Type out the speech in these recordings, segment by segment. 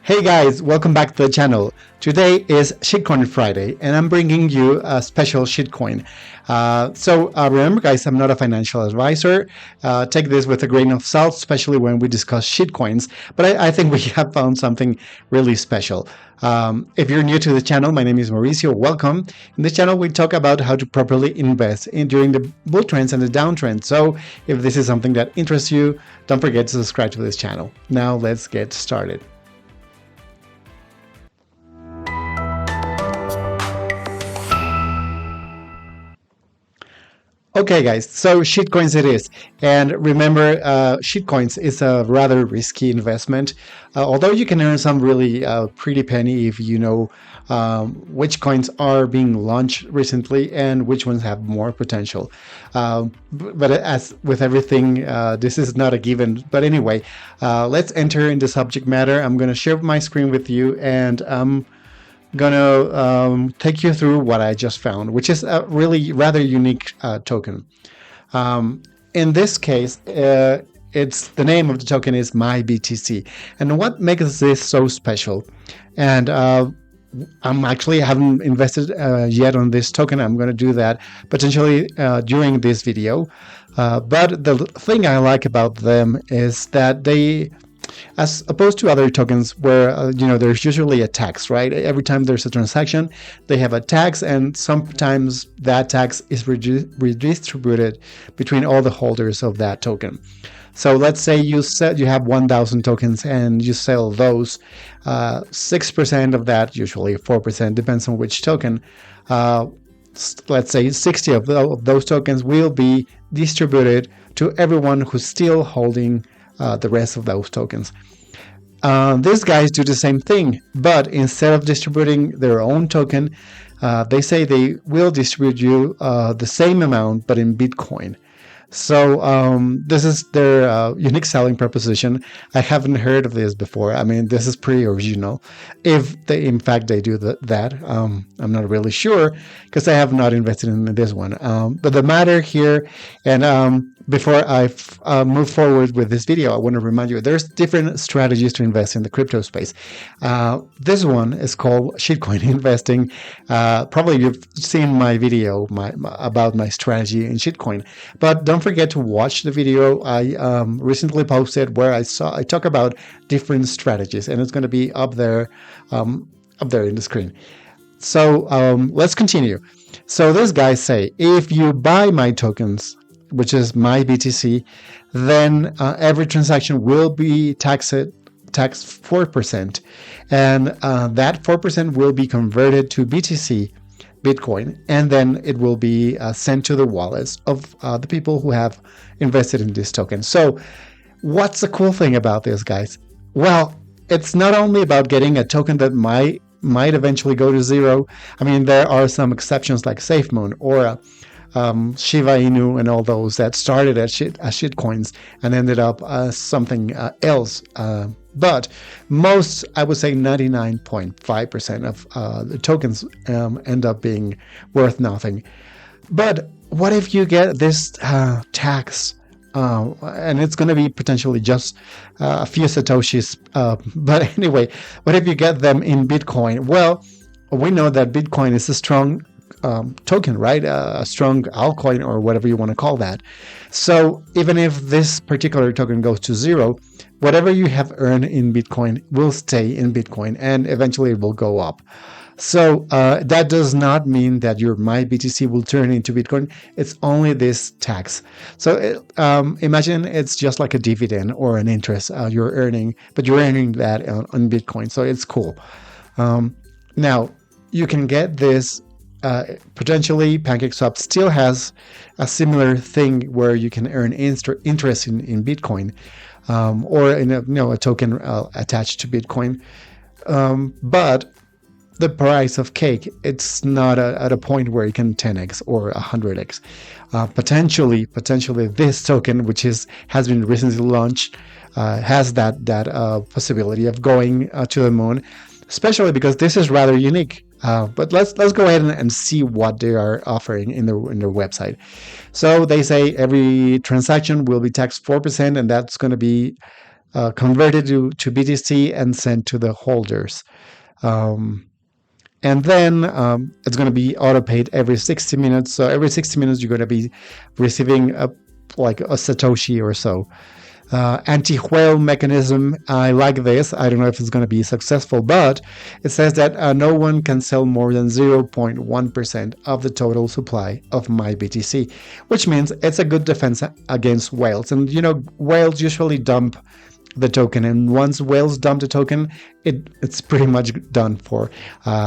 Hey guys, welcome back to the channel. Today is Shitcoin Friday and I'm bringing you a special shitcoin. Remember guys, I'm not a financial advisor. Take this with a grain of salt, especially when we discuss shitcoins, but I think we have found something really special. If you're new to the channel, my name is Mauricio, welcome. In this channel we talk about how to properly invest during the bull trends and the downtrends. So if this is something that interests you, don't forget to subscribe to this channel. Now let's get started. Okay guys, so shitcoins it is. And remember, shitcoins is a rather risky investment, although you can earn some really pretty penny if you know which coins are being launched recently and which ones have more potential. But as with everything, this is not a given. But anyway, let's enter into subject matter. I'm going to share my screen with you and gonna take you through what I just found, which is a really rather unique token. In this case, it's the name of the token is MyBTC, and what makes this so special? And I'm actually haven't invested yet on this token. I'm going to do that potentially during this video. But the thing I like about them is that they, as opposed to other tokens where there's usually a tax, right? Every time there's a transaction, they have a tax, and sometimes that tax is redistributed between all the holders of that token. So let's say you have 1,000 tokens and you sell those. 6% of that, usually 4%, depends on which token. Let's say 60 of those tokens will be distributed to everyone who's still holding the rest of those tokens. These guys do the same thing, but instead of distributing their own token, they say they will distribute you the same amount, but in Bitcoin. So this is their unique selling proposition. I haven't heard of this before. I mean, this is pretty original. If they, in fact, they do that, I'm not really sure because I have not invested in this one. But the matter here, and before I move forward with this video, I want to remind you there's different strategies to invest in the crypto space. This one is called shitcoin investing. Probably you've seen my video about my strategy in shitcoin, but don't forget to watch the video I recently posted where I talk about different strategies, and it's going to be up there in the screen. So let's continue. So these guys say if you buy my tokens, which is MyBTC, then every transaction will be taxed 4%, and that 4% will be converted to BTC, Bitcoin, and then it will be sent to the wallets of the people who have invested in this token. So what's the cool thing about this, guys? Well, it's not only about getting a token that might eventually go to zero. I mean, there are some exceptions like SafeMoon or Shiba Inu and all those that started as shitcoins and ended up as something else. But most, I would say 99.5% of the tokens end up being worth nothing. But what if you get this tax? And it's going to be potentially just a few Satoshis. But anyway, what if you get them in Bitcoin? Well, we know that Bitcoin is a strong token, right? A strong altcoin or whatever you want to call that. So even if this particular token goes to zero, whatever you have earned in Bitcoin will stay in Bitcoin and eventually it will go up. So that does not mean that your MyBTC will turn into Bitcoin. It's only this tax. So imagine it's just like a dividend or an interest you're earning, but you're earning that on Bitcoin. So it's cool. Now you can get this. Potentially, PancakeSwap still has a similar thing where you can earn interest in Bitcoin or in a token attached to Bitcoin. But the price of cake, it's not at a point where you can 10x or 100x. Potentially, this token, which has been recently launched, has that possibility of going to the moon, especially because this is rather unique. But let's go ahead and see what they are offering in their website. So they say every transaction will be taxed 4%, and that's going to be converted to BTC and sent to the holders. And then it's going to be auto paid every 60 minutes. So every 60 minutes, you're going to be receiving like a Satoshi or so. Anti-whale mechanism, I like this. I don't know if it's going to be successful, but it says that no one can sell more than 0.1% of the total supply of MyBTC, which means it's a good defense against whales. And whales usually dump the token, and once whales dump the token, it's pretty much done for.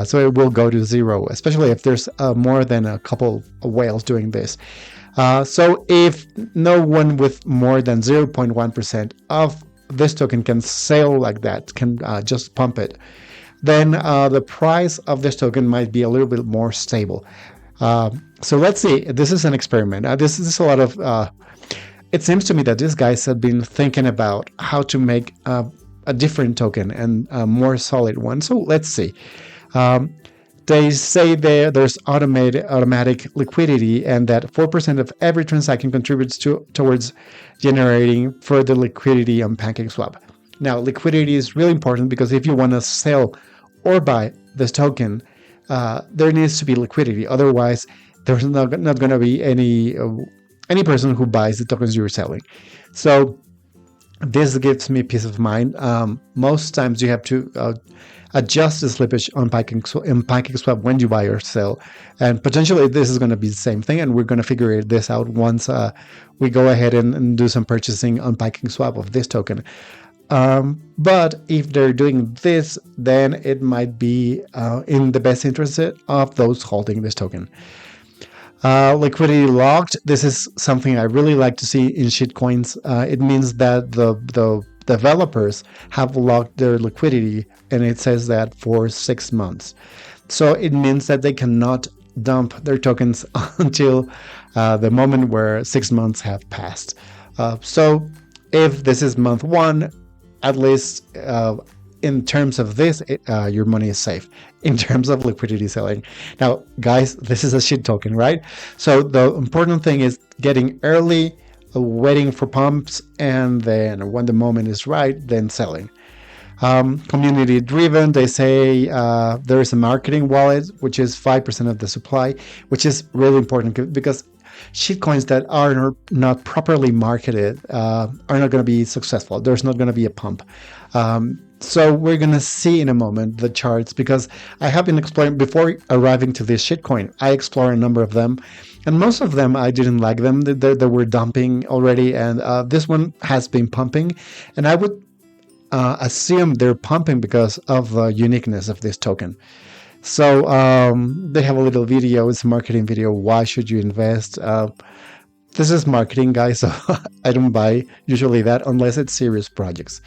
So it will go to zero, especially if there's more than a couple of whales doing this. So if no one with more than 0.1% of this token can sell like that, can just pump it, then the price of this token might be a little bit more stable. So let's see. This is an experiment. This is a lot of... it seems to me that these guys have been thinking about how to make a different token and a more solid one. So let's see. They say there's automatic liquidity, and that 4% of every transaction contributes towards generating further liquidity on PancakeSwap. Now, liquidity is really important because if you want to sell or buy this token, there needs to be liquidity. Otherwise, there's not going to be any person who buys the tokens you're selling. So this gives me peace of mind. Most times you have to adjust the slippage on PancakeSwap when you buy or sell, and potentially this is going to be the same thing, and we're going to figure this out once we go ahead and do some purchasing on PancakeSwap of this token. But if they're doing this, then it might be in the best interest of those holding this token. Liquidity locked. This is something I really like to see in shitcoins. It means that the developers have locked their liquidity, and it says that for 6 months. So it means that they cannot dump their tokens until the moment where 6 months have passed. So if this is month 1, at least in terms of this, your money is safe. In terms of liquidity selling. Now, guys, this is a shit token, right? So the important thing is getting early, waiting for pumps, and then when the moment is right, then selling. Community driven, they say there is a marketing wallet, which is 5% of the supply, which is really important because shitcoins that are not properly marketed are not going to be successful. There's not going to be a pump. So we're going to see in a moment the charts, because I have been exploring before arriving to this shitcoin. I explored a number of them, and most of them I didn't like them. They were dumping already, and this one has been pumping, and I would assume they're pumping because of the uniqueness of this token. So they have a little video. It's a marketing video. Why should you invest? This is marketing, guys, so I don't buy usually that unless it's serious projects.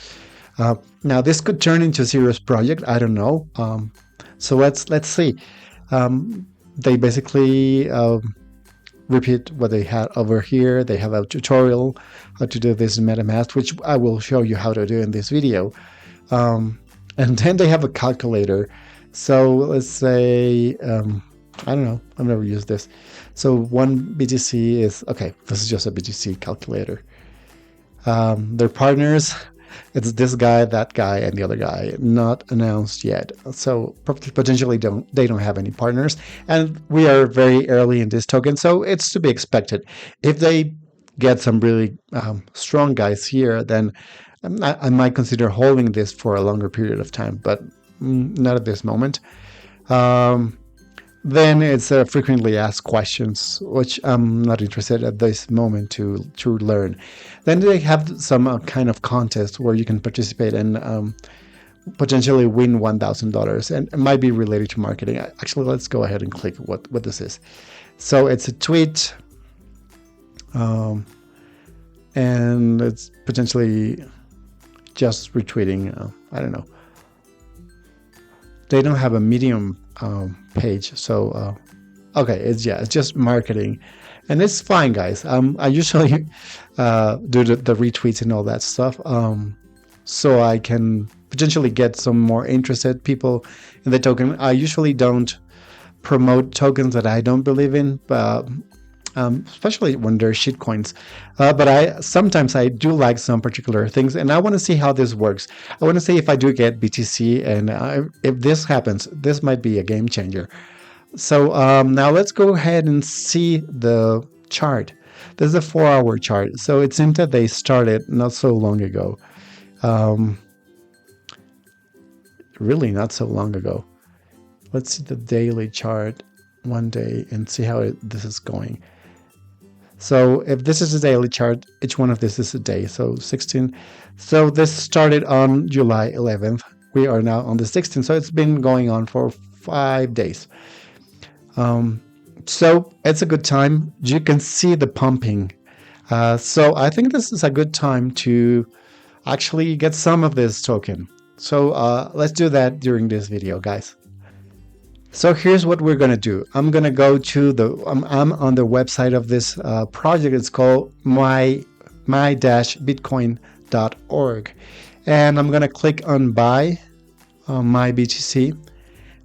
Now this could turn into a serious project. I don't know. So let's see. They basically repeat what they had over here. They have a tutorial how to do this in MetaMask, which I will show you how to do in this video. And then they have a calculator. So let's say, I don't know, I've never used this. So 1 BTC is, okay, this is just a BTC calculator. Their partners, it's this guy, that guy, and the other guy, not announced yet. So potentially they don't have any partners. And we are very early in this token, so it's to be expected. If they get some really strong guys here, then I might consider holding this for a longer period of time, but not at this moment. Then it's frequently asked questions, which I'm not interested at this moment to learn. Then they have some kind of contest where you can participate and potentially win $1,000, and it might be related to marketing. Actually, let's go ahead and click what this is. So it's a tweet, and it's potentially just retweeting. I don't know. They don't have a Medium page, so okay, it's just marketing, and it's fine, guys. I usually do the retweets and all that stuff, so I can potentially get some more interested people in the token. I usually don't promote tokens that I don't believe in, but especially when they're shitcoins. But I sometimes I do like some particular things, and I want to see how this works. I want to see if I do get BTC, and if this happens, this might be a game changer. So now let's go ahead and see the chart. This is a 4-hour chart. So it seems that they started not so long ago. Really not so long ago. Let's see the daily chart one day and see how this is going. So if this is a daily chart, each one of this is a day. So 16. So this started on July 11th. We are now on the 16th. So it's been going on for 5 days. So it's a good time. You can see the pumping. So I think this is a good time to actually get some of this token. So let's do that during this video, guys. So here's what we're going to do. I'm going to go to I'm on the website of this project. It's called my-bitcoin.org. And I'm going to click on buy MyBTC.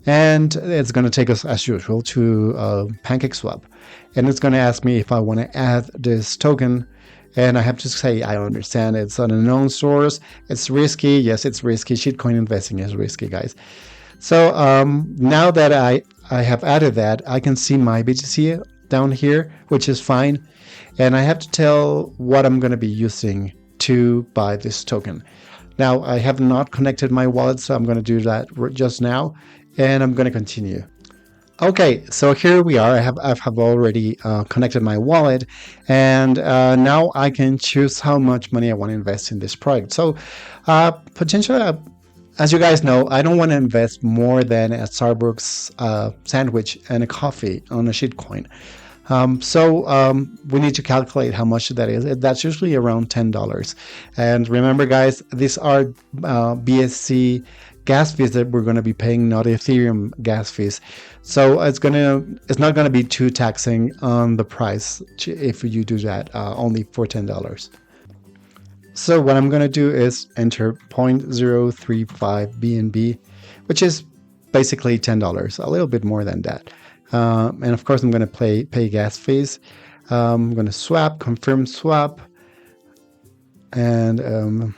And it's going to take us, as usual, to PancakeSwap. And it's going to ask me if I want to add this token. And I have to say, I understand it's an unknown source. It's risky. Yes, it's risky. Shitcoin investing is risky, guys. So now that I have added that, I can see my BTC down here, which is fine. And I have to tell what I'm going to be using to buy this token. Now, I have not connected my wallet, so I'm going to do that just now. And I'm going to continue. Okay, so here we are. I have already connected my wallet, and now I can choose how much money I want to invest in this project. So potentially, as you guys know, I don't want to invest more than a Starbucks sandwich and a coffee on a shitcoin. So we need to calculate how much that is. That's usually around $10. And remember, guys, these are BSC gas fees that we're going to be paying, not Ethereum gas fees. So it's not going to be too taxing on the price if you do that only for $10. So what I'm going to do is enter 0.035 BNB, which is basically $10, a little bit more than that. And of course, I'm going to pay gas fees. I'm going to swap, confirm swap, and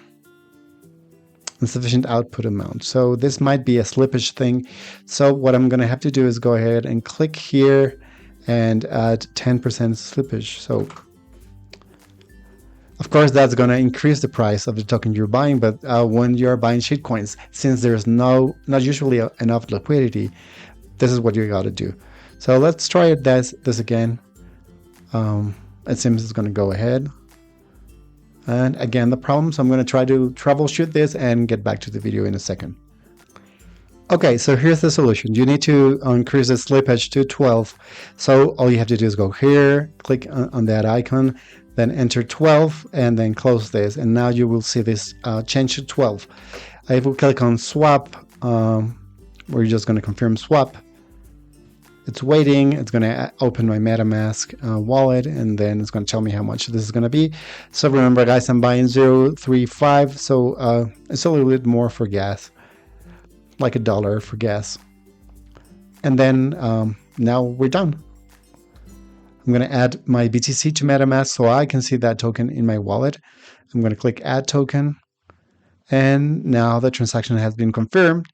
insufficient output amount. So this might be a slippage thing. So what I'm going to have to do is go ahead and click here and add 10% slippage. So of course, that's going to increase the price of the token you're buying. But when you're buying shitcoins, since there's not usually enough liquidity, this is what you got to do. So let's try this again. It seems it's going to go ahead. And again, the problem, so I'm going to try to troubleshoot this and get back to the video in a second. Okay, so here's the solution. You need to increase the slippage to 12. So all you have to do is go here, click on that icon, then enter 12, and then close this. And now you will see this change to 12. If we click on swap, we're just going to confirm swap. It's waiting. It's going to open my MetaMask wallet, and then it's going to tell me how much this is going to be. So remember, guys, I'm buying 0.35, so it's a little bit more for gas, like $1 for gas. And then now we're done. I'm going to add my BTC to MetaMask so I can see that token in my wallet. I'm going to click Add Token, and now the transaction has been confirmed.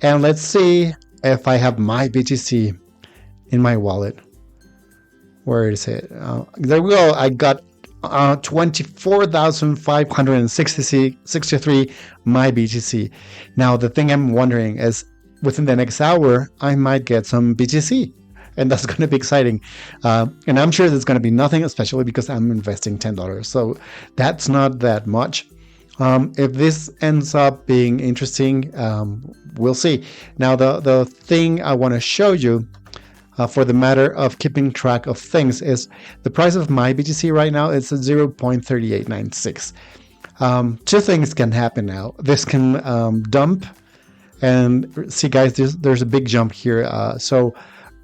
And let's see if I have my BTC in my wallet. Where is it? There we go. I got 24,563 MyBTC. Now the thing I'm wondering is, within the next hour, I might get some BTC, and that's going to be exciting. And I'm sure there's going to be nothing, especially because I'm investing $10. So that's not that much. If this ends up being interesting, we'll see. Now the thing I want to show you, for the matter of keeping track of things, is the price of MyBTC right now is 0.3896. Two things can happen now. This can dump, and see, guys, there's a big jump here. So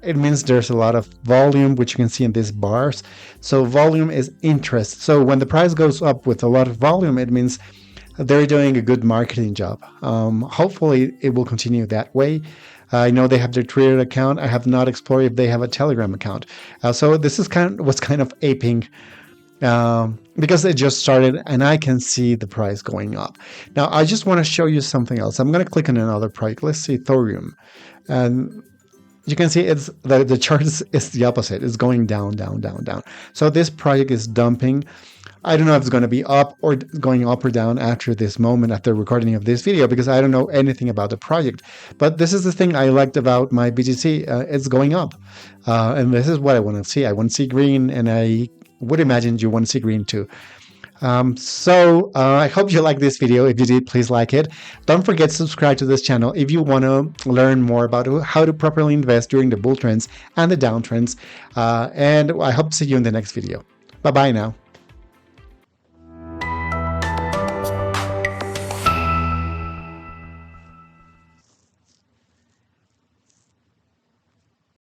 it means there's a lot of volume, which you can see in these bars. So volume is interest. So when the price goes up with a lot of volume, it means they're doing a good marketing job. Hopefully, it will continue that way. I know they have their Twitter account. I have not explored if they have a Telegram account. So this is was kind of aping because it just started and I can see the price going up. Now, I just want to show you something else. I'm going to click on another project. Let's see Thorium. And you can see it's the chart is the opposite. It's going down, down, down, down. So this project is dumping. I don't know if it's going to be up or going up or down after this moment, after recording of this video, because I don't know anything about the project. But this is the thing I liked about MyBTC. It's going up. And this is what I want to see. I want to see green, and I would imagine you want to see green too. I hope you like this video. If you did, please like it. Don't forget to subscribe to this channel if you want to learn more about how to properly invest during the bull trends and the downtrends. And I hope to see you in the next video. Bye-bye now.